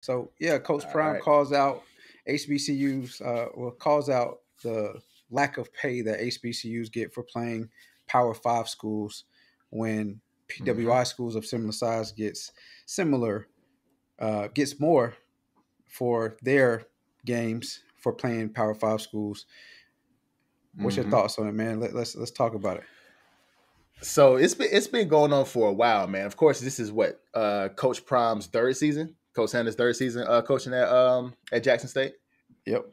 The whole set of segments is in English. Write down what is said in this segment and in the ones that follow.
So yeah, Coach All Prime right. calls out HBCUs. Calls out the lack of pay that HBCUs get for playing Power Five schools when Mm-hmm. PWI schools of similar size similar gets more for their games for playing Power Five schools. What's your Mm-hmm. thoughts on it, man? Let's talk about it. So it's been going on for a while, man. Of course, this is what Coach Prime's third season, Coach Sanders' third season coaching at Jackson State. Yep.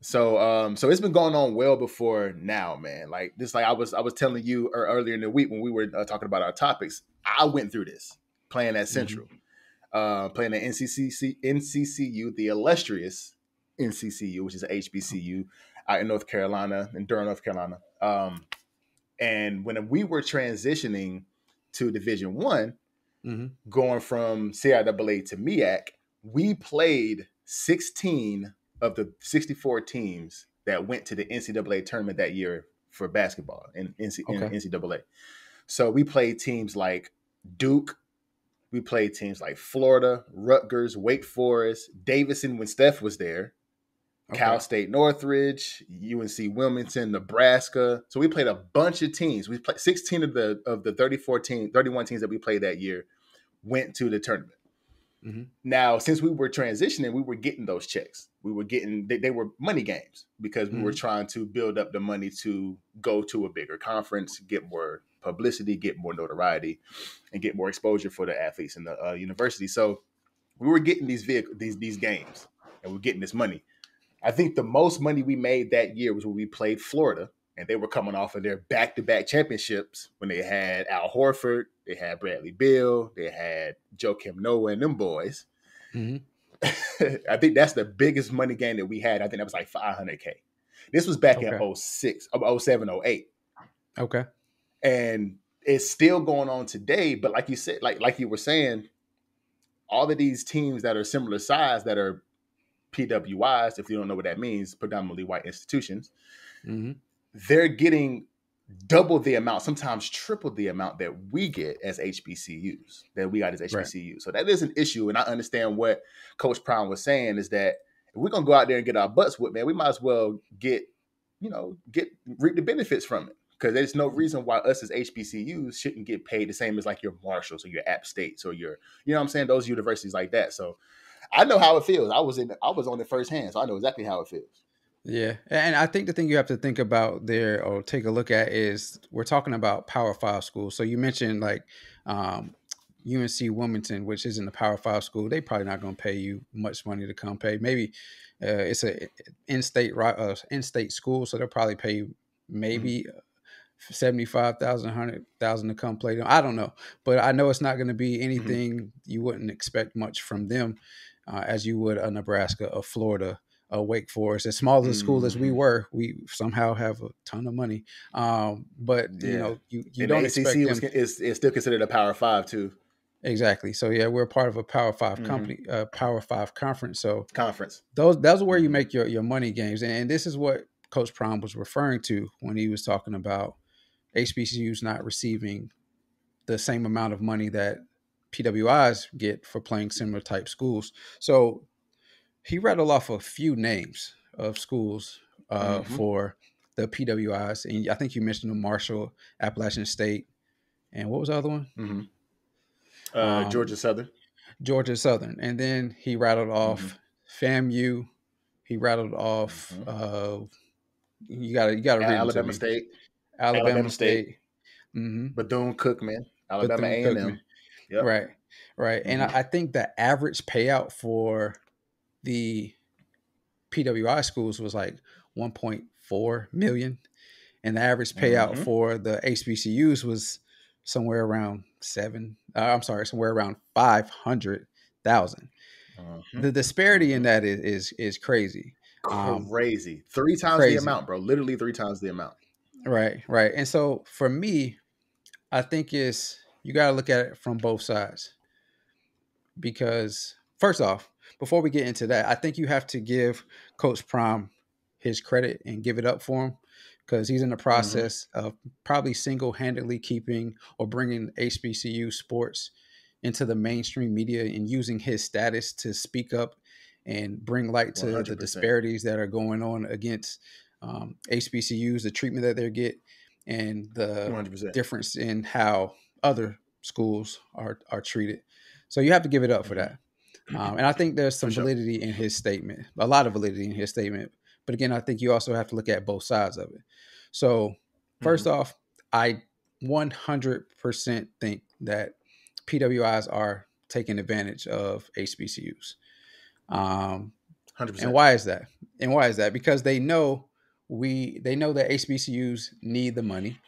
So it's been going on well before now, man. Like this, like I was telling you earlier in the week when we were talking about our topics. I went through this playing at Mm-hmm. Central, playing at NCCU, the illustrious NCCU, which is a HBCU out in North Carolina, in Durham, North Carolina. And when we were transitioning to Division One, Mm-hmm. going from CIAA to MEAC, we played 16 of the 64 teams that went to the NCAA tournament that year for basketball in Okay. NCAA. So we played teams like Duke. We played teams like Florida, Rutgers, Wake Forest, Davidson when Steph was there, Okay. Cal State Northridge, UNC Wilmington, Nebraska. So we played a bunch of teams. We played 16 of the 31 teams that we played that year went to the tournament. Mm-hmm. Now, since we were transitioning, we were getting those checks. We were getting they were money games because we were Mm-hmm. trying to build up the money to go to a bigger conference, get more publicity, get more notoriety, and get more exposure for the athletes in the university. So we were getting these games, and we're getting this money. I think the most money we made that year was when we played Florida, and they were coming off of their back-to-back championships when they had Al Horford, they had Bradley Beal, they had Joakim Noah and them boys. Mm-hmm. I think that's the biggest money game that we had. I think that was like $500K. This was back in Okay. 06, 07, 08. Okay. And it's still going on today. But like you said, like you were saying, all of these teams that are similar size that are PWIs, if you don't know what that means, predominantly white institutions, Mm-hmm. they're getting double the amount, sometimes triple the amount that we get as HBCUs, that we got as Right. HBCUs. So that is an issue. And I understand what Coach Prime was saying is that if we're going to go out there and get our butts whipped, man, we might as well reap the benefits from it. Because there's no reason why us as HBCUs shouldn't get paid the same as like your Marshalls or your App States or your, you know what I'm saying, those universities like that. So I know how it feels. I was on it firsthand, so I know exactly how it feels. Yeah, and I think the thing you have to think about there or take a look at is we're talking about Power Five schools. So you mentioned like UNC Wilmington, which isn't a Power Five school. They probably not going to pay you much money to come pay. Maybe it's a in-state school, so they'll probably pay you Mm-hmm. maybe 75,000, 100,000 to come play them. I don't know, but I know it's not going to be Mm-hmm. anything you wouldn't expect much from them, as you would a Nebraska, a Florida, a Wake Forest. As small as a school as we Mm-hmm. were, we somehow have a ton of money. But Yeah. you And the don't ACC expect them is still considered a Power Five too. exactly. So yeah, we're part of a Power Five Mm-hmm. company, Power Five conference. So Conference. those are where you Mm-hmm. make your money games, and this is what Coach Prime was referring to when he was talking about HBCUs not receiving the same amount of money that PWIs get for playing similar type schools. So he rattled off a few names of schools Mm-hmm. for the PWIs, and I think you mentioned the Marshall, Appalachian State, and what was the other one? Mm-hmm. Um, Georgia Southern. Georgia Southern, and then he rattled Mm-hmm. off FAMU. He rattled off. Mm-hmm. You got to read them to Alabama me. State. Alabama Alabama State. State, mm-hmm. Bethune Cookman. Alabama Bethune Cookman. A&M. Yep. Right, right. And Mm-hmm. I think the average payout for the PWI schools was like 1.4 million, and the average payout Mm-hmm. for the HBCUs was somewhere around somewhere around 500,000. Mm-hmm. The disparity in Mm-hmm. that is crazy, Crazy. Three times the crazy. amount, bro. Literally three times the amount. Right, right. And so for me, I think it's you got to look at it from both sides because first off, before we get into that, I think you have to give Coach Prime his credit and give it up for him because he's in the Mm-hmm. process of probably single-handedly keeping or bringing HBCU sports into the mainstream media and using his status to speak up and bring light to the 100%. disparities that are going on against HBCUs, the treatment that they get, and the 100%. difference in how other schools are treated. So you have to give it up for Hmm. that. And I think there's For some sure. validity in his statement, a lot of validity in his statement. But again, I think you also have to look at both sides of it. So, first Hmm. off, I 100% think that PWIs are taking advantage of HBCUs. And 100%. why is that? And why is that? Because they know that HBCUs need the money.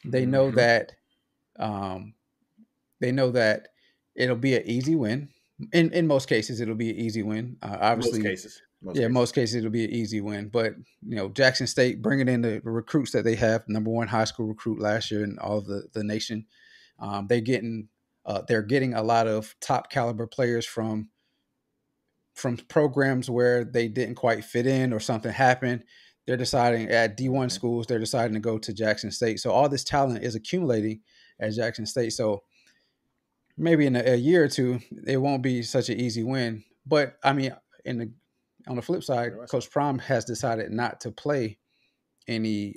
They know Hmm. that um, they know that it'll be an easy win. In most cases, it'll be an easy win. Most Obviously, cases. Most yeah, most cases. cases it'll be an easy win. But Jackson State bringing in the recruits that they have, number one high school recruit last year in all of the nation. They're getting a lot of top caliber players from programs where they didn't quite fit in or something happened. They're deciding at D1 Hmm. schools, they're deciding to go to Jackson State. So all this talent is accumulating at Jackson State. So maybe in a year or two, it won't be such an easy win. But I mean, in the on the flip side, Very much so. Coach Prom has decided not to play any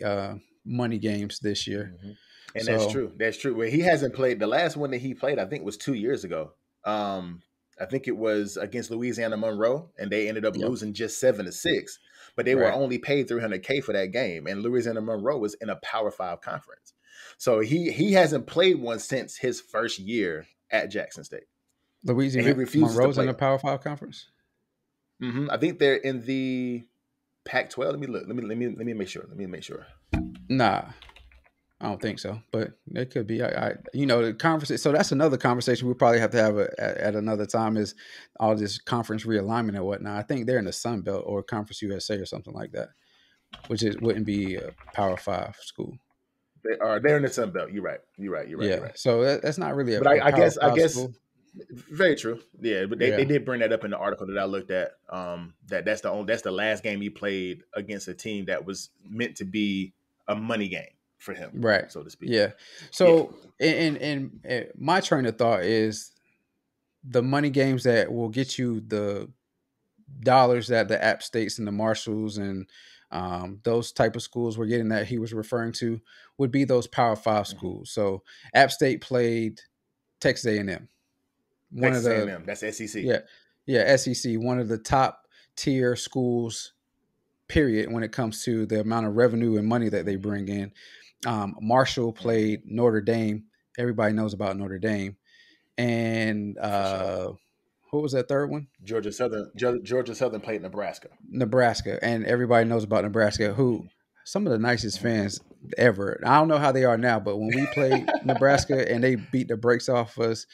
money games this year. Hmm. And that's So true. That's true. Well, he hasn't played. The last one that he played, I think, was 2 years ago. I think it was against Louisiana Monroe, and they ended up yep, losing just 7-6. But they were right. only paid $300K for that game, and Louisiana Monroe was in a Power Five conference. So he hasn't played one since his first year at Jackson State, and he Louisiana refuses to Monroe's in play the them. Power Five conference. I think they're in the Pac-12. Let me look. Let me make sure. Let me make sure. Nah, I don't think so, but it could be. The conversation. So that's another conversation we probably have to have at another time. Is all this conference realignment and whatnot. I think they're in the Sun Belt or Conference USA or something like that, which wouldn't be a Power Five school. They're in the Sun Belt. You're right. You're Yeah, right. so that's not really But a I Power guess Five school. very true. Yeah, but they Yeah, did bring that up in the article that I looked at. That's the last game he played against a team that was meant to be a money game for him, right. so to speak. Yeah. Yeah. So my train of thought is the money games that will get you the dollars that the App States and the Marshalls and those type of schools were getting that he was referring to would be those Power Five Hmm. schools. So App State played Texas A&M, one of Texas the A&M. That's SEC. yeah SEC, one of the top tier schools. Period. When it comes to the amount of revenue and money that they Hmm. bring in, Marshall Hmm. played Notre Dame. Everybody knows about Notre Dame, and For sure. what was that third one? Georgia Southern played Nebraska. Nebraska, and everybody knows about Nebraska. Who Hmm. some of the nicest Hmm. fans ever. I don't know how they are now, but when we played Nebraska and they beat the brakes off us,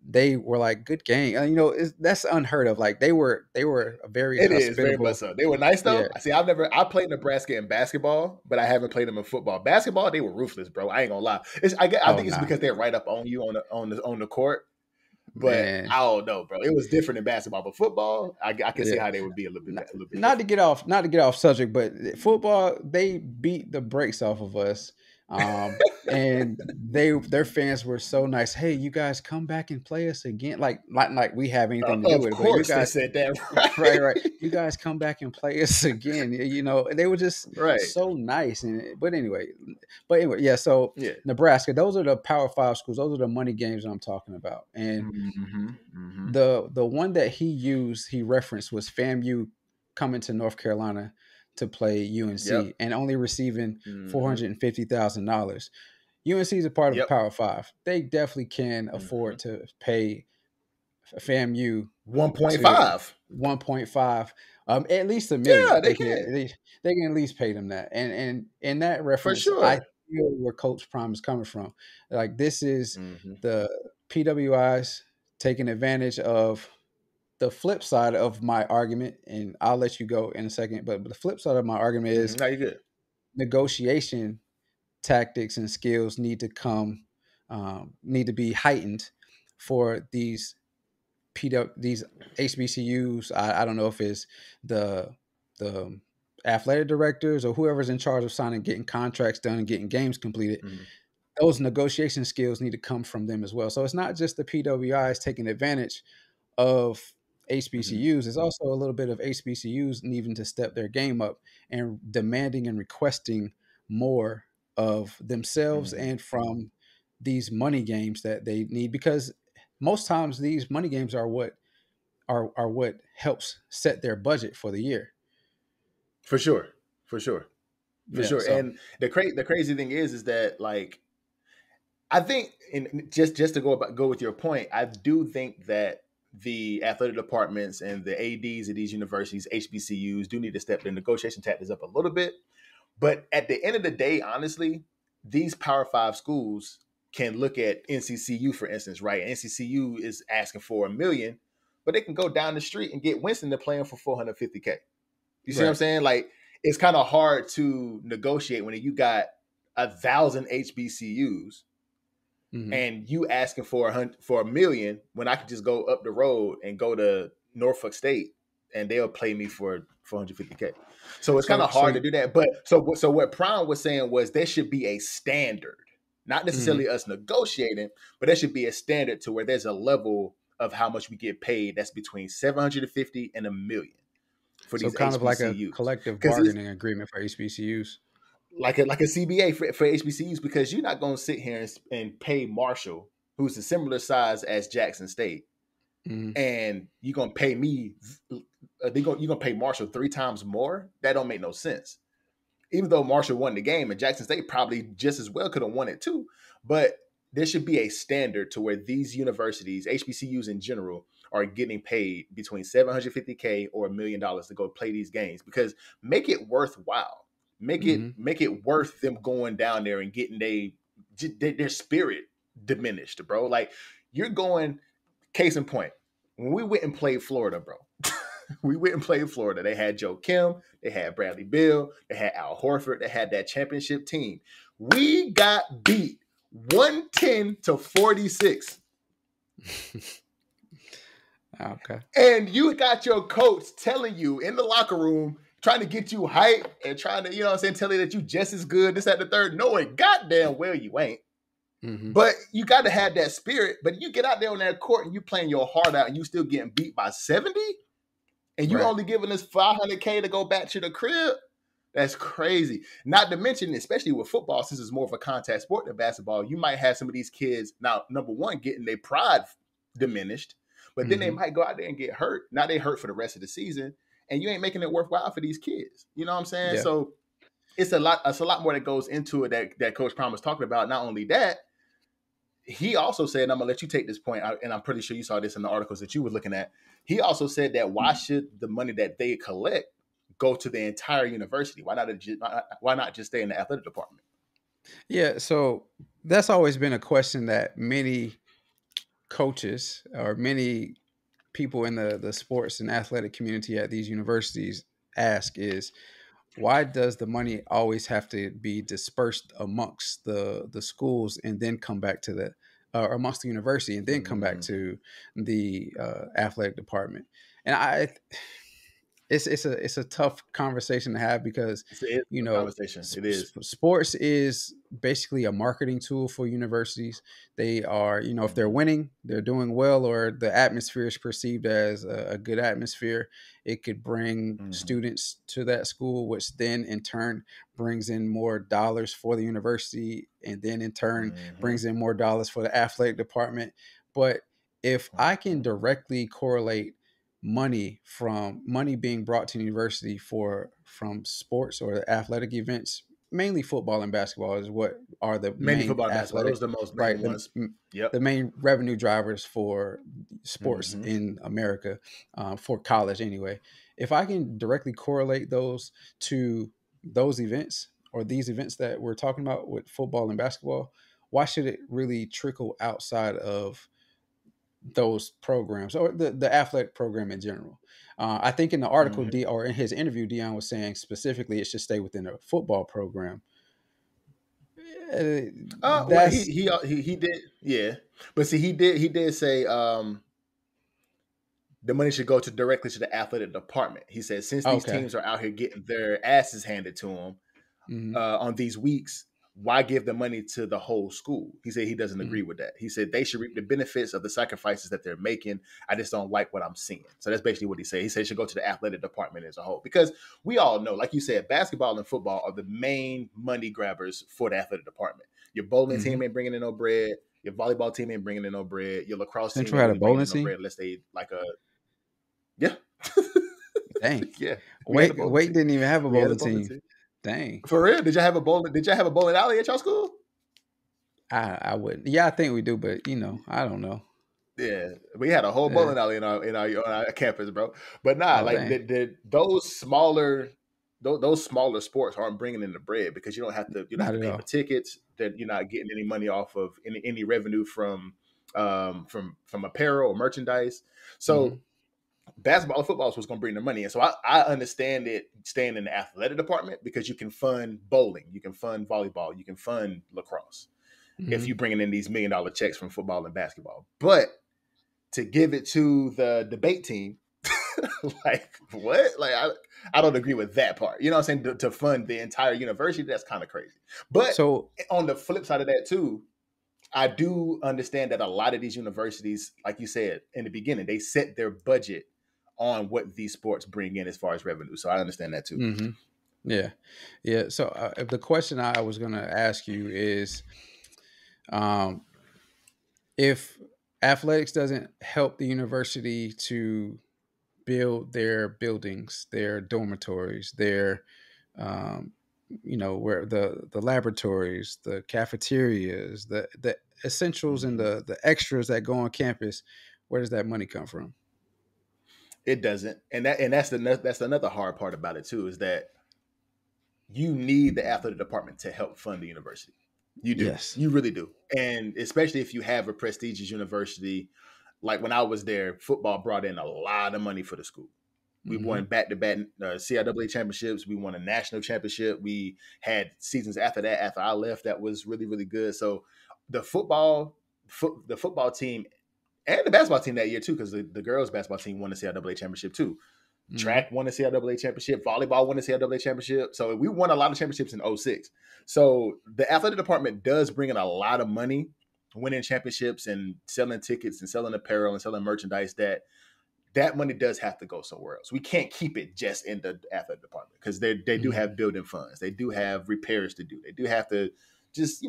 they were like, "Good game." That's unheard of. Like they were a very It is very much hospitable. so. They were nice Yeah. though. See, I played Nebraska in basketball, but I haven't played them in football. Basketball, they were ruthless, bro. I ain't gonna lie. I Oh think it's nah, because they're right up on you on the court. But man. I don't know, bro. It was different in basketball, but football, I can see Yeah. how they would be a Not, little bit not to different. get off, not to get off subject, but football they beat the brakes off of us, and their fans were so nice. Hey, you guys come back and play us again. Like we have anything to do Of with it, but you course, they guys, said that, right. right? You guys come back and play us again. They were just Right. so nice. But anyway, yeah. So Yeah. Nebraska, those are the Power Five schools. Those are the money games that I'm talking about, and Mm-hmm. Mm-hmm. the one that he referenced was FAMU coming to North Carolina to play Yep. UNC and only receiving Mm-hmm. $450,000. UNC is a part of Yep. Power Five. They definitely can Mm-hmm. afford to pay FAMU to 1.5. 1.5, at least a Yeah, million. they can They can at least pay them that. And in that for reference, I sure. feel where Coach Prime is coming from. Like this is Mm-hmm. the PWIs taking advantage of the flip side of my argument, and I'll let you go in a second. But the flip side of my argument Mm-hmm. is Now you good. negotiation tactics and skills need to be heightened for these HBCUs. I don't know if it's the the athletic directors or whoever's in charge of signing, getting contracts done, and getting games completed. Mm-hmm. those negotiation skills need to come from them as well. So it's not just the PWIs taking advantage of Mm-hmm. HBCUs. It's also a little bit of HBCUs needing to step their game up and demanding and requesting more of themselves Mm-hmm. and from these money games that they need, because most times these money games are what helps set their budget for the year. For sure. For sure. For Yeah. sure. So And the crazy thing is that like I think, and just to go with your point, I do think that the athletic departments and the ads of these universities, HBCUs, do need to step their negotiation tactics up a little bit. But at the end of the day, honestly, these Power Five schools can look at NCCU, for instance, right? NCCU is asking for $1 million, but they can go down the street and get Winston to play him for $450K. You see what I'm right. saying? Like, it's kind of hard to negotiate when you got 1,000 HBCUs Hmm. and you asking for $1 million when I could just go up the road and go to Norfolk State and they'll play me for 450K. So it's kind So of so hard to do that. But so what Prime was saying was there should be a standard, not mhm. necessarily us negotiating, but there should be a standard to where there's a level of how much we get paid that's between 750 and $1 million for So these kind of like a HBCUs. collective Because it's bargaining agreement for HBCUs. like a CBA for HBCUs, because you're not going to sit here and pay Marshall, who's a similar size as Jackson State, Hmm. and you're going to pay me, you're going to pay Marshall 3 times more. That don't make no sense. Even though Marshall won the game and Jackson State probably just as well could have won it too, but there should be a standard to where these universities, HBCUs in general, are getting paid between 750K or $1 million to go play these games, because make it worthwhile. Hmm. Make it worth them going down there and getting their spirit diminished, bro. Like, you're going, case in point, when we went and played Florida, bro. We went and played Florida. They had Joe Kim, they had Bradley Beal, they had Al Horford, they had that championship team. We got beat 110-46. Okay. And you got your coach telling you in the locker room, trying to get you hype and trying to, telling you that you just as good, this, at the third, knowing goddamn well you ain't. Hmm. But you got to have that spirit. But you get out there on that court and you playing your heart out and you still getting beat by 70, and you Right. only giving us $500K to go back to the crib. That's crazy. Not to mention, especially with football, since it's more of a contact sport than basketball, you might have some of these kids now, number one, getting their pride diminished, but then they Hmm. might go out there and get hurt. Now they hurt for the rest of the season, and you ain't making it worthwhile for these kids. You know what I'm saying? Yeah. So it's a lot more that goes into it that Coach Prime was talking about. Not only that, he also said, and I'm gonna let you take this point, and I'm pretty sure you saw this in the articles that you were looking at. He also said that why should the money that they collect go to the entire university? Why not just stay in the athletic department? Yeah. So that's always been a question that many coaches or many people in the sports and athletic community at these universities ask is, why does the money always have to be dispersed amongst the schools and then come back to the amongst the university and then come back Mm-hmm. to the athletic department? And it's a tough conversation to have because It's a conversation. It is. sports is basically a marketing tool for universities. They are, if they're Mm-hmm. winning, they're doing well, or the atmosphere is perceived as a good atmosphere, it could bring Mm-hmm. students to that school, which then in turn brings in more dollars for the university, and then in turn Mm-hmm. brings in more dollars for the athletic department. But if I can Mm-hmm. directly correlate money being brought to the university from sports or athletic events, mainly football and basketball is what are the Mainly main football and basketball. athletic, Those are the most right, main ones. Yep. the main revenue drivers for sports Mm-hmm. in America, for college anyway. If I can directly correlate those to those events or these events that we're talking about with football and basketball, why should it really trickle outside of those programs or the athletic program in general? I think in the article, Mm-hmm. or in his interview, Deion was saying specifically it should stay within a football program. Uh, Well, that's he did, yeah. But see, he did say the money should go directly to the athletic department. He said since these okay. teams are out here getting their asses handed to them Hmm. on these weeks, why give the money to the whole school? He said he doesn't Mhm. agree with that. He said they should reap the benefits of the sacrifices that they're making. I just don't like what I'm seeing. So that's basically what he said. He said it should go to the athletic department as a whole. Because we all know, like you said, basketball and football are the main money grabbers for the athletic department. Your bowling team Mhm. ain't bringing in no bread. Your volleyball team ain't bringing in no bread. Your lacrosse team Central ain't had a really bringing bowling in no team. bread unless they like a, yeah. Dang. Yeah. We had a bowling Wake team. didn't even have a We had a bowling bowling team. team. Dang. For real? Did y'all have a bowling alley at your school? I wouldn't. Yeah, I think we do, but I don't know. Yeah, we had a whole Yeah. bowling alley on our campus, bro. But nah, Oh like dang. those smaller sports aren't bringing in the bread because you don't have Not to at pay for all. tickets. That you're not getting any money off of any revenue from apparel or merchandise. So Mhm. basketball and football is what's going to bring the money in. So I understand it staying in the athletic department because you can fund bowling, you can fund volleyball, you can fund lacrosse if Mhm. you're bringing in these $1 million checks from football and basketball. But to give it to the debate team, like what? Like I don't agree with that part. You know what I'm saying? To fund the entire university, that's kind of crazy. But So on the flip side of that too, I do understand that a lot of these universities, like you said in the beginning, they set their budget on what these sports bring in as far as revenue. So I understand that too. mhm. Yeah. Yeah. So if the question I was gonna ask you is, um, if athletics doesn't help the university to build their buildings, their dormitories, their um, where the laboratories, the cafeterias, the essentials and Mhm. the extras that go on campus, where does that money come from? It doesn't, and that's another hard part about it too is that you need the athletic department to help fund the university. You do. Yes. You really do. And especially if you have a prestigious university, like when I was there, football brought in a lot of money for the school. We won Hmm. back-to-back CIAA championships. We won a national championship. We had seasons after that, after I left, that was really, really good. So the football team and the basketball team that year too, because the girls basketball team won the CIAA championship too. Hmm. Track won the CIAA championship. Volleyball won the CIAA championship. So we won a lot of championships in '06. So the athletic department does bring in a lot of money, winning championships and selling tickets and selling apparel and selling merchandise. That money does have to go somewhere else. We can't keep it just in the athletic department because they do Hmm. have building funds. They do have repairs to do. They do have to just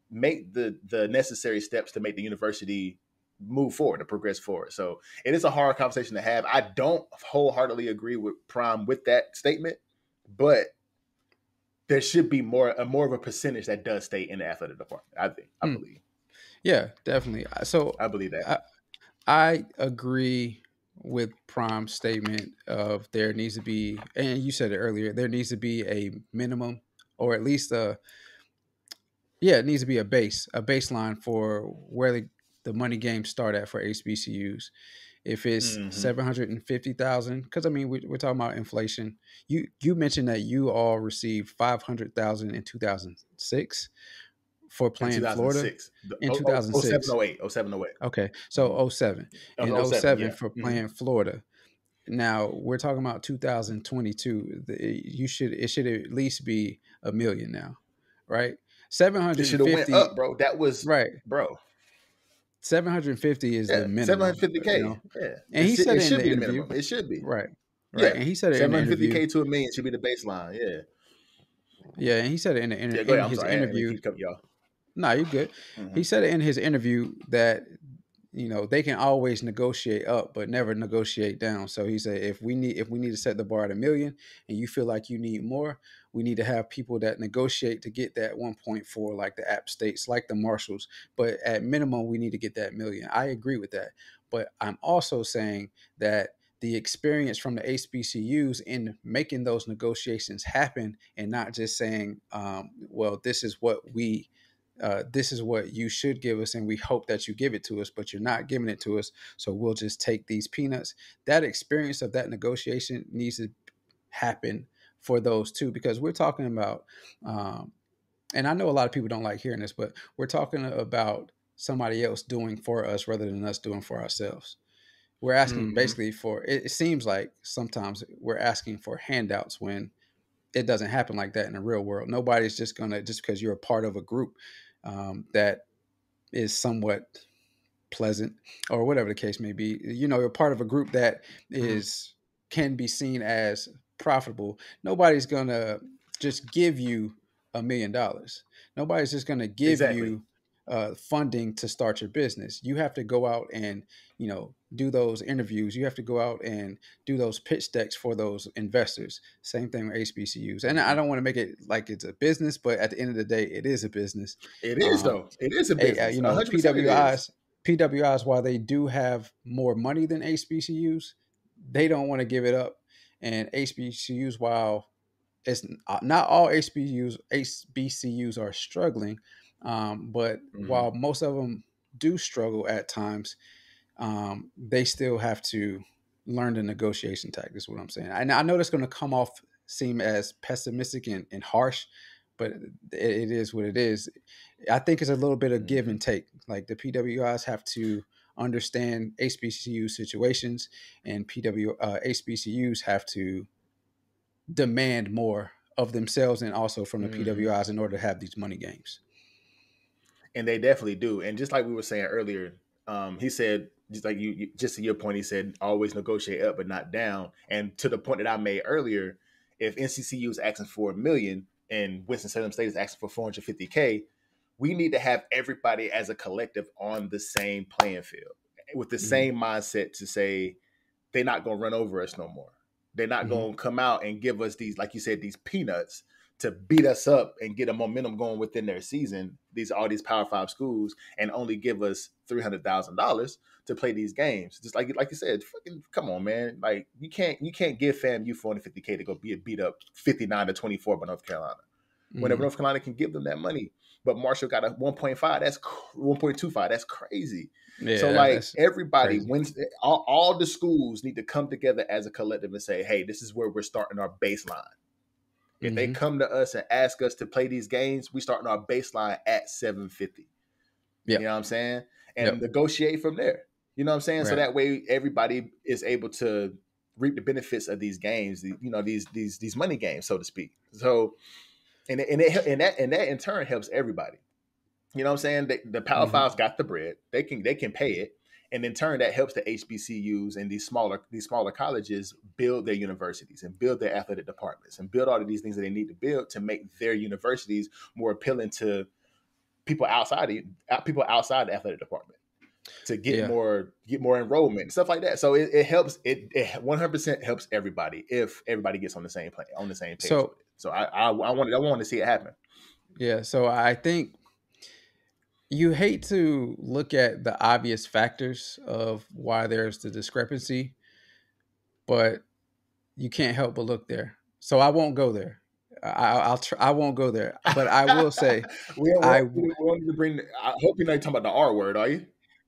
make the necessary steps to make the university move forward, to progress forward. So it is a hard conversation to have. I don't wholeheartedly agree with Prime with that statement, but there should be more of a percentage that does stay in the athletic department. I think. I Mm. believe. Yeah, definitely. So I believe that. I agree with Prime's statement of there needs to be, and you said it earlier, there needs to be a minimum, or at least it needs to be a baseline for where the money games start at for HBCUs. If it's Mm-hmm. 750,000, because I mean we're talking about inflation. You mentioned that you all received 500,000 in 2006 for In playing Florida 2006, the in oh 07, 2006. 08, 07, 08. Okay, Mm-hmm. so '07 in Oh, '07, '07 yeah. for Mm-hmm. playing Florida. Now we're talking about 2022. It should at least be a million now, right? It should have went up, 750, bro. That was, right? bro. 750 is the Yeah, minimum, 750K. Yeah, and he said it it in should the be the interview, minimum. It should be. right? Right, Yeah, and he said it in the interview. 750K to a million should be the baseline. Yeah, Yeah, and he said it yeah. Go in ahead. I'm his sorry. I didn't interview. keep cutting y'all. No, you're good. Mm-hmm. He said it in his interview that they can always negotiate up, but never negotiate down. So he said if we need to set the bar at a million, and you feel like you need more, we need to have people that negotiate to get that 1.4, like the App States, like the Marshalls. But at minimum, we need to get that million. I agree with that, but I'm also saying that the experience from the HBCUs in making those negotiations happen, and not just saying, "Well, this is what you should give us, and we hope that you give it to us, but you're not giving it to us, so we'll just take these peanuts." That experience of that negotiation needs to happen for those two, because we're talking about, um, and I know a lot of people don't like hearing this, but we're talking about somebody else doing for us rather than us doing for ourselves. We're asking Mm-hmm. basically for it seems like sometimes we're asking for handouts when it doesn't happen like that in the real world. Nobody's just gonna, just because you're a part of a group that is somewhat pleasant or whatever the case may be, you're part of a group that Mhm. is can be seen as profitable. Nobody's gonna just give you $1 million. Nobody's just gonna give Exactly. you funding to start your business. You have to go out and do those interviews. You have to go out and do those pitch decks for those investors. Same thing with HBCUs. And I Mhm. don't want to make it like it's a business, but at the end of the day, it is a business. It is um, though. It is a business. 100% it is. PWIs, while they do have more money than HBCUs, they don't want to give it up. And HBCUs, while it's not all HBCUs are struggling, but Mhm. while most of them do struggle at times, they still have to learn the negotiation tactics. What I'm saying, and I know that's going to come off seem as pessimistic and harsh, but it is what it is. I think it's a little bit of give Mhm. and take. Like the PWIs have to understand HBCU situations, and HBCUs have to demand more of themselves and also from the Mhm. PWIs in order to have these money games. And they definitely do. And just like we were saying earlier, he said, just like just to your point, he said, always negotiate up but not down. And to the point that I made earlier, if NCCU is asking for 1 million and Winston-Salem State is asking for 450K, we need to have everybody as a collective on the same playing field with the Hmm. same mindset to say they're not going to run over us no more. They're not Hmm. going to come out and give us these, like you said, these peanuts to beat us up and get a momentum going within their season. These all these Power Five schools and only give us $300,000 to play these games. Just like you said, fucking come on, man. Like you can't give FAMU 450K to go be beat up 59-24 by North Carolina. Whenever Hmm. North Carolina can give them that money, but Marshall got a 1.5. That's 1.25. That's crazy. So Yeah, like that's everybody crazy. wins. All the schools need to come together as a collective and say, hey, this is where we're starting our baseline. If they Hmm. come to us and ask us to play these games, we starting our baseline at 750. You Yep. know what I'm saying? And Yep. negotiate from there. You know what I'm saying? So Right. that way everybody is able to reap the benefits of these games, these money games, so to speak. So and that in turn helps everybody. You know what I'm saying? The Power Hmm. Fives got the bread. They can pay it, and in turn, that helps the HBCUs and these smaller colleges build their universities and build their athletic departments and build all of these things that they need to build to make their universities more appealing to people outside the athletic department to Yeah. get more enrollment and stuff like that. So it helps. It 100% helps everybody if everybody gets on the same page So with it. So I want to see it happen. yeah. So I think you hate to look at the obvious factors of why there's the discrepancy, but you can't help but look there. So I won't go there. I won't go there. But I will say, we I don't, we don't need to bring. I hope you're not talking about the R word, are you?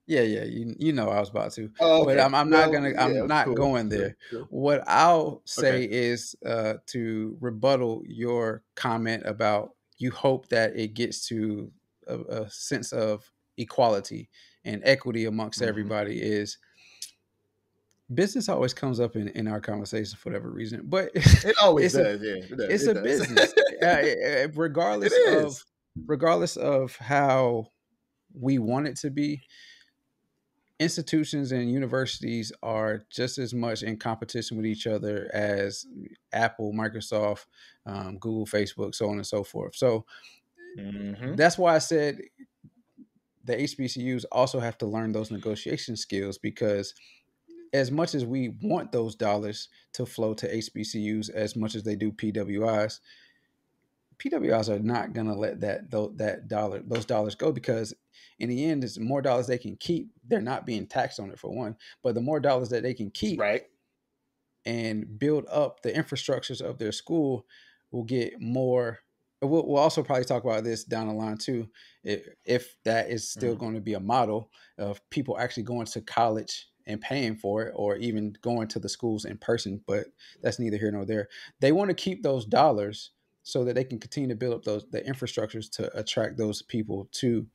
yeah, yeah, you know I was about to, Oh, but okay. Well, I'm yeah, not cool, going cool, there. cool. What I'll Okay. say is to rebuttal your comment about you hope that it gets to a sense of equality and equity amongst Hmm. everybody is business always comes up in our conversation for whatever reason, but It always it's a does. Yeah, it does. it's It a does. business. It is. Regardless of how we want it to be, institutions and universities are just as much in competition with each other as Apple, Microsoft, Google, Facebook, so on and so forth. So Hmm. that's why I said the HBCUs also have to learn those negotiation skills, because as much as we want those dollars to flow to HBCUs as much as they do PWIs are not going to let those dollars go, because in the end, it's more dollars they can keep. They're not being taxed on it for one, but the more dollars that they can keep Right. and build up the infrastructures of their school will get more. We'll also probably talk about this down the line too, if that is still Mm. going to be a model of people actually going to college and paying for it, or even going to the schools in person. But that's neither here nor there. They want to keep those dollars so that they can continue to build up the infrastructures to attract those people to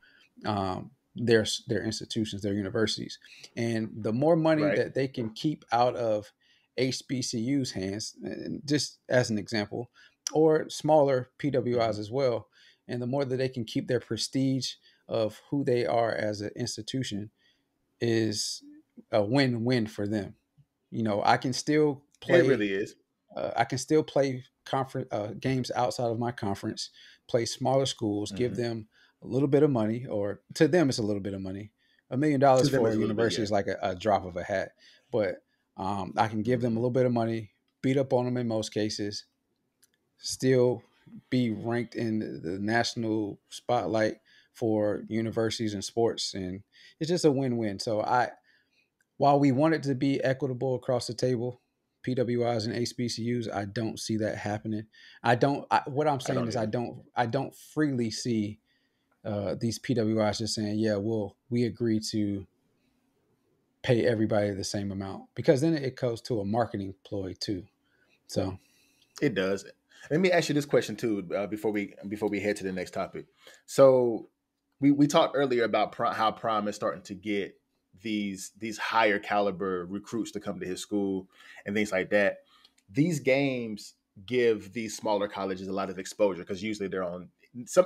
their institutions, their universities. And the more money Right. that they can keep out of HBCU's hands, and just as an example, or smaller PWIs Mhm. as well. And the more that they can keep their prestige of who they are as an institution is a win-win for them. You know, It really is. I can still play conference games outside of my conference, play smaller schools, give Mhm. them a little bit of money, or to them it's a little bit of money. $1 million To them, for it's a a little bit, university yeah. is like a drop of a hat, but I can give them a Mhm. little bit of money, beat up on them in most cases, still be ranked in the national spotlight for universities and sports, and it's just a win-win. So while we want it to be equitable across the table, PWIs and HBCUs, I don't see that happening. What I'm I saying don't is either. I don't freely see these PWIs just saying, yeah, we agree to pay everybody the same amount, because then it goes to a marketing ploy too. So It does. Let me ask you this question too, before we head to the next topic. So we talked earlier about how Prime is starting to get these higher caliber recruits to come to his school and things like that. These games give these smaller colleges a lot of exposure because usually they're on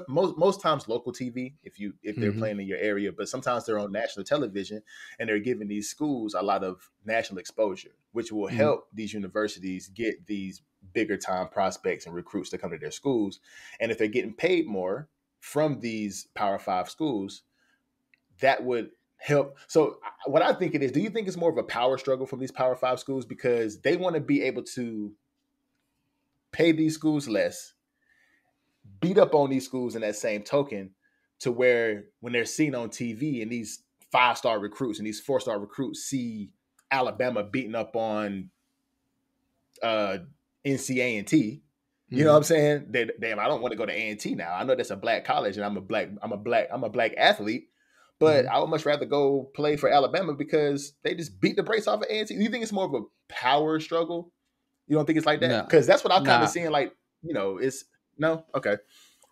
most times local TV if they're mhm, playing in your area, but sometimes they're on national television and they're giving these schools a lot of national exposure, which will mhm. help these universities get these bigger time prospects and recruits to come to their schools. And if they're getting paid more from these Power Five schools, that would help. So, what I think it is, do you think it's more of a power struggle from these Power Five schools because they want to be able to pay these schools less, beat up on these schools in that same token, to where when they're seen on TV and these 5-star recruits and these 4-star recruits see Alabama beating up on uh, NC A&T. You know what Mhm. I'm saying? Damn, I don't want to go to A&T now. I know that's a black college, and I'm a black athlete, but Mhm. I would much rather go play for Alabama because they just beat the brakes off of A&T. Do you think it's more of a power struggle? You don't think it's like that? No, Because that's what I'm kind of nah, seeing. Like, it's no, okay.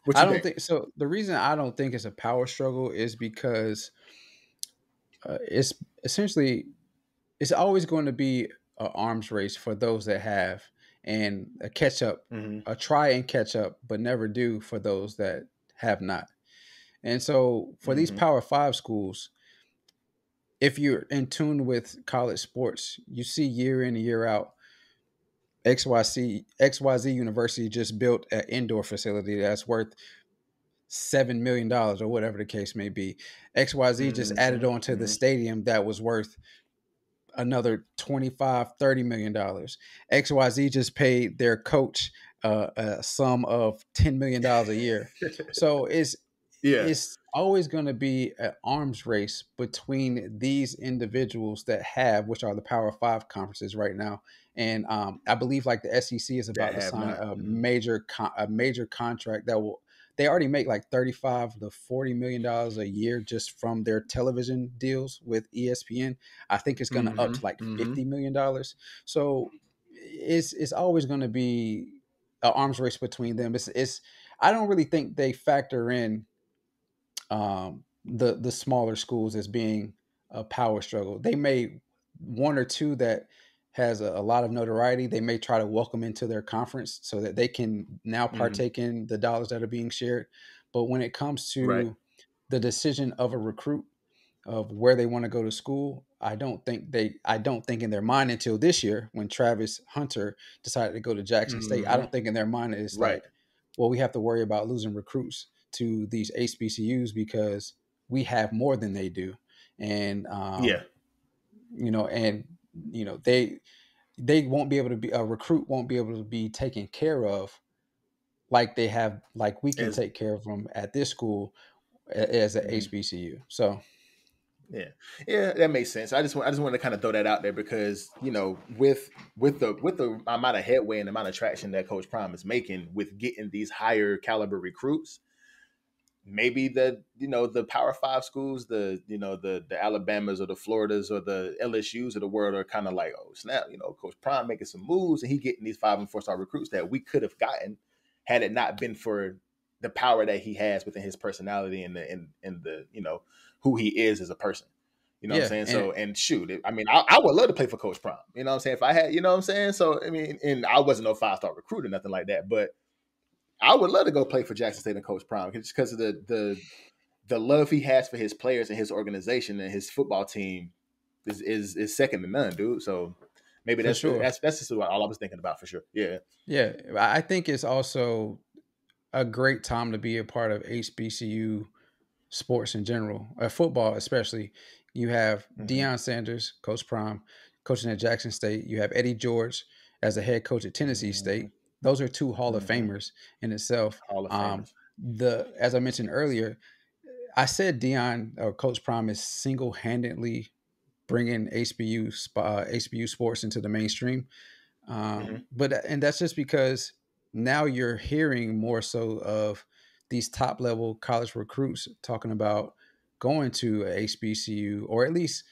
What I you don't think? think so. The reason I don't think it's a power struggle is because it's essentially it's always going to be an arms race for those that have, and a catch up, Mm-hmm. a try and catch up, but never do for those that have not. And so for these Mm-hmm. Power Five schools, if you're in tune with college sports, you see year in and year out, XYZ University just built an indoor facility that's worth $7 million or whatever the case may be. XYZ just added on to the Mm-hmm. stadium that was worth another 25-30 million dollars. XYZ just paid their coach a sum of $10 million a year. So Yeah, it's always going to be an arms race between these individuals that have, which are the Power Five conferences right now. And I believe like the SEC is that about to have sign not. Mm-hmm. a major contract that will. They already make like $35 to $40 million a year just from their television deals with ESPN. I think it's going to up Mm-hmm. to like Mm-hmm. $50 million. So it's always going to be an arms race between them. It's I don't really think they factor in the smaller schools as being a power struggle. They may one or two that has a lot of notoriety. They may try to welcome into their conference so that they can now Mm-hmm. partake in the dollars that are being shared. But when it comes Right. to the decision of a recruit of where they want to go to school, I don't think in their mind until this year when Travis Hunter decided to go to Jackson State. I Mm-hmm. don't think in their mind it's Right. like, well, we have to worry about losing recruits to these HBCUs because we have more than they do, and Yeah. you know, and you know they won't be able to be a recruit won't be able to be taken care of like they have like we can As take care of them at this school as a mhm. HBCU. So Yeah, yeah, that makes sense. I just wanted to kind of throw that out there because with the amount of headway and the amount of traction that Coach Prime is making with getting these higher caliber recruits, maybe the Power Five schools, the Alabamas or the Floridas or the LSUs of the world are kind of like, oh snap, Coach Prime making some moves and he getting these 5 and 4-star recruits that we could have gotten had it not been for the power that he has within his personality and the who he is as a person. You know what I'm yeah, saying? and So, and shoot, I mean, I would love to play for Coach Prime. You know what I'm saying? If I had, you know what I'm saying? So, I mean, and I wasn't no 5-star recruit or nothing like that, but I would love to go play for Jackson State and Coach Prime just because of the love he has for his players and his organization and his football team is second to none, dude. So maybe For that's sure. just all I was thinking about for sure. Yeah. Yeah. I think it's also a great time to be a part of HBCU sports in general, football especially. You have Mm-hmm. Deion Sanders, Coach Prime, coaching at Jackson State. You have Eddie George as a head coach at Tennessee Mm-hmm. State. Those are two Hall of Mm-hmm. Famers in itself. Hall of Um, Famers. the As I mentioned earlier, I said Deion or Coach Prime is single handedly bringing HBCU sports into the mainstream. Mm-hmm. And that's just because now you're hearing more so of these top level college recruits talking about going to a HBCU, or at least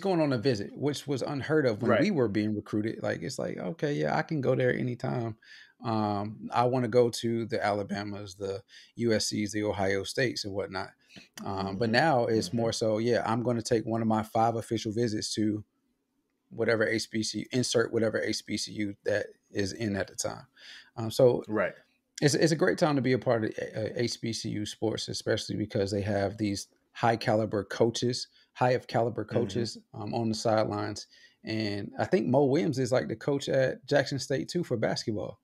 going on a visit, which was unheard of when Right. we were being recruited. Like, it's like, okay, yeah, I can go there anytime. I want to go to the Alabamas, the USCs, the Ohio States, and whatnot. But Mm-hmm. now it's Mm-hmm. more so, yeah, I'm going to take one of my 5 official visits to whatever HBCU, insert whatever HBCU that is in at the time. So Right. it's a great time to be a part of HBCU sports, especially because they have these high caliber coaches, Mm-hmm. on the sidelines. And I think Mo Williams is like the coach at Jackson State too for basketball.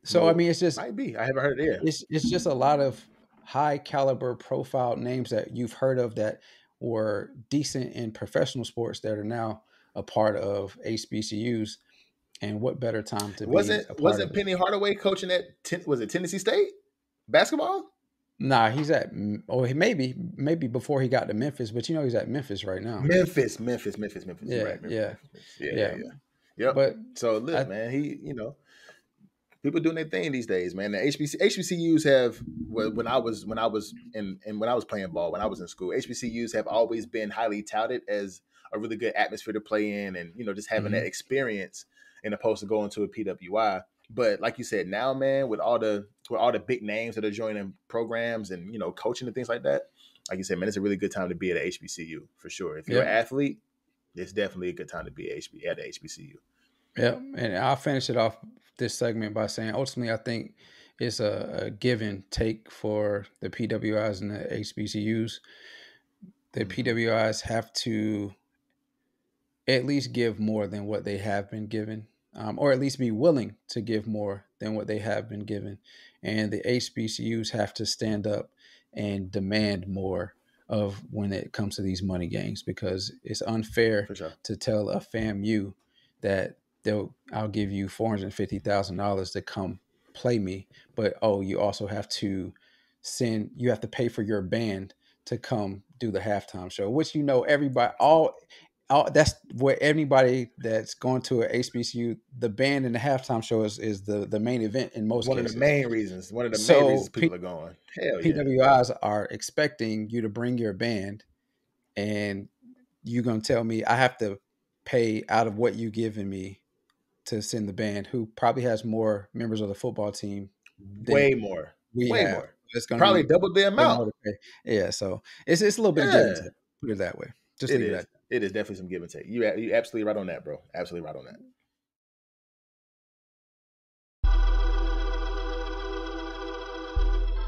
So I Mo mean, might be. I haven't heard it. Yeah. it's just a lot of high caliber profile names that you've heard of that were decent in professional sports that are now a part of HBCUs. And what better time to be a part of Wasn't it? Penny Hardaway coaching at was it Tennessee State basketball? Nah, he's at, or he maybe before he got to Memphis, but he's at Memphis right now. Memphis. You're Yeah, right. yeah, Memphis. Yeah, yeah, yeah. yeah. Yep. But So look, I man, people doing their thing these days, man. The HBCUs have when I was playing ball, when I was in school, HBCUs have always been highly touted as a really good atmosphere to play in, and just having that mhm. experience in opposed to going to a PWI. But like you said, now, man, with all the big names that are joining programs and coaching and things like that, like you said, man, it's a really good time to be at a HBCU for sure. If you're an Yep, athlete, it's definitely a good time to be at a HBCU. yep. And I'll finish it off this segment by saying, ultimately, I think it's a give and take for the PWIs and the HBCUs. The Mm-hmm. PWIs have to at least give more than what they have been given, or at least be willing to give more than what they have been given. And the HBCUs have to stand up and demand more of when it comes to these money games, because it's unfair For sure. to tell a FAMU that I'll give you $450,000 to come play me, but you also have to pay for your band to come do the halftime show, which everybody all that's where anybody that's going to a HBCU, the band and the halftime show is the main event in most One of the cases. main reasons. One of the main reasons So people are going. Hell yeah. PWIs are expecting you to bring your band, and you're gonna tell me I have to pay out of what you giving me to send the band, who probably has more members of the football team than Way more. we Way have. more. It's gonna Probably be double the way amount. more to pay. Yeah, so it's a little bit of give and Yeah. take. Put it that way. Just It leave it is. at that. It is definitely some give and take. You absolutely right on that, bro. Absolutely right on that.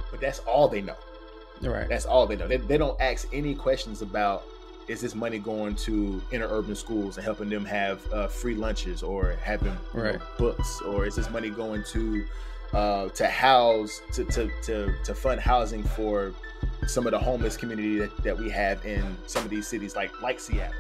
But that's all they know. All right. That's all they know. They don't ask any questions about, is this money going to interurban schools and helping them have free lunches or having Right. books, or is this money going to house to fund housing for some of the homeless community that we have in some of these cities like Seattle.